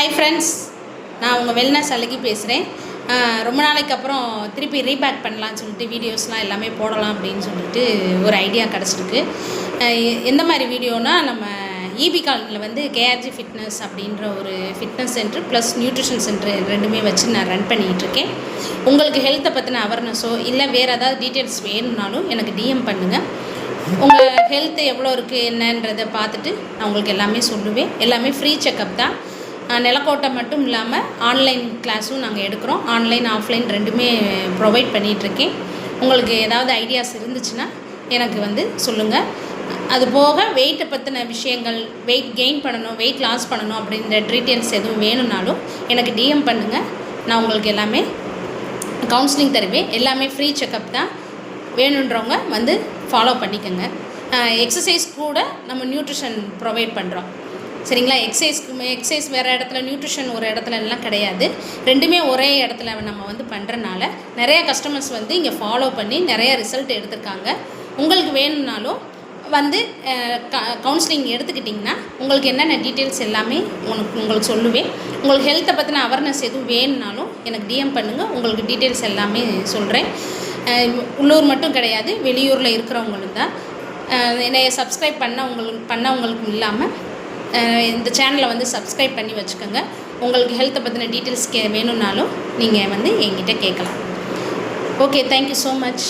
Hi friends, நான் உங்கள் wellness அழகி பேசுகிறேன். ரொம்ப நாளைக்கு அப்புறம் திருப்பி ரீபேக் பண்ணலான்னு சொல்லிட்டு வீடியோஸ்லாம் எல்லாமே போடலாம் அப்படின்னு சொல்லிட்டு ஒரு ஐடியா கிடச்சிருக்கு. எந்த மாதிரி வீடியோனால், நம்ம ஈபி காலனியில் வந்து கேஆர்ஜி ஃபிட்னஸ் அப்படின்ற ஒரு fitness centre plus nutrition centre ரெண்டுமே வச்சு நான் ரன் பண்ணிகிட்ருக்கேன். உங்களுக்கு ஹெல்த்தை பற்றின அவேர்னஸோ இல்லை வேறு ஏதாவது டீட்டெயில்ஸ் வேணும்னாலும் எனக்கு டிஎம் பண்ணுங்கள். உங்கள் ஹெல்த்து எவ்வளோ இருக்குது என்னன்றதை பார்த்துட்டு நான் உங்களுக்கு எல்லாமே சொல்லுவேன். எல்லாமே ஃப்ரீ செக்கப் தான். நிலக்கோட்டை மட்டும் இல்லாமல் ஆன்லைன் கிளாஸும் நாங்கள் எடுக்கிறோம். ஆன்லைன் ஆஃப்லைன் ரெண்டுமே ப்ரொவைட் பண்ணிகிட்ருக்கேன். உங்களுக்கு ஏதாவது ஐடியாஸ் இருந்துச்சுன்னா எனக்கு வந்து சொல்லுங்கள். அதுபோக வெயிட்டை பற்றின விஷயங்கள், வெயிட் கெயின் பண்ணணும், வெயிட் லாஸ் பண்ணணும் அப்படின்ற டீட்டெயில்ஸ் எதுவும் வேணும்னாலும் எனக்கு டிஎம் பண்ணுங்கள். நான் உங்களுக்கு எல்லாமே கவுன்சிலிங் தருவேன். எல்லாமே ஃப்ரீ செக்கப் தான். வேணுன்றவங்க வந்து ஃபாலோ பண்ணிக்கோங்க. எக்ஸசைஸ் கூட நம்ம நியூட்ரிஷன் ப்ரொவைட் பண்ணுறோம். சரிங்களா? எக்ஸசைஸ் வேறு இடத்துல, நியூட்ரிஷன் ஒரு இடத்துல எல்லாம் கிடையாது. ரெண்டுமே ஒரே இடத்துல நம்ம வந்து பண்ணுறனால நிறைய கஸ்டமர்ஸ் வந்து இங்கே ஃபாலோ பண்ணி நிறைய ரிசல்ட் எடுத்திருக்காங்க. உங்களுக்கு வேணும்னாலும் வந்து கவுன்சிலிங் எடுத்துக்கிட்டிங்கன்னா உங்களுக்கு என்னென்ன டீட்டெயில்ஸ் எல்லாமே உங்களுக்கு சொல்லுவேன். உங்களுக்கு ஹெல்த்தை பற்றின அவேர்னஸ் எதுவும் வேணும்னாலும் எனக்கு டிஎம் பண்ணுங்கள். உங்களுக்கு டீட்டெயில்ஸ் எல்லாமே சொல்கிறேன். உள்ளூர் மட்டும் கிடையாது, வெளியூரில் இருக்கிறவங்களும் தான். என்னை சப்ஸ்கிரைப் பண்ணவங்களுக்கும் இல்லாமல் இந்த சேனலை வந்து சப்ஸ்கிரைப் பண்ணி வச்சுக்கோங்க. உங்களுக்கு ஹெல்த்தை பற்றின டீட்டெயில்ஸ் வேணும்னாலும் நீங்கள் வந்து என்கிட்ட கேட்கலாம். Okay, thank you so much.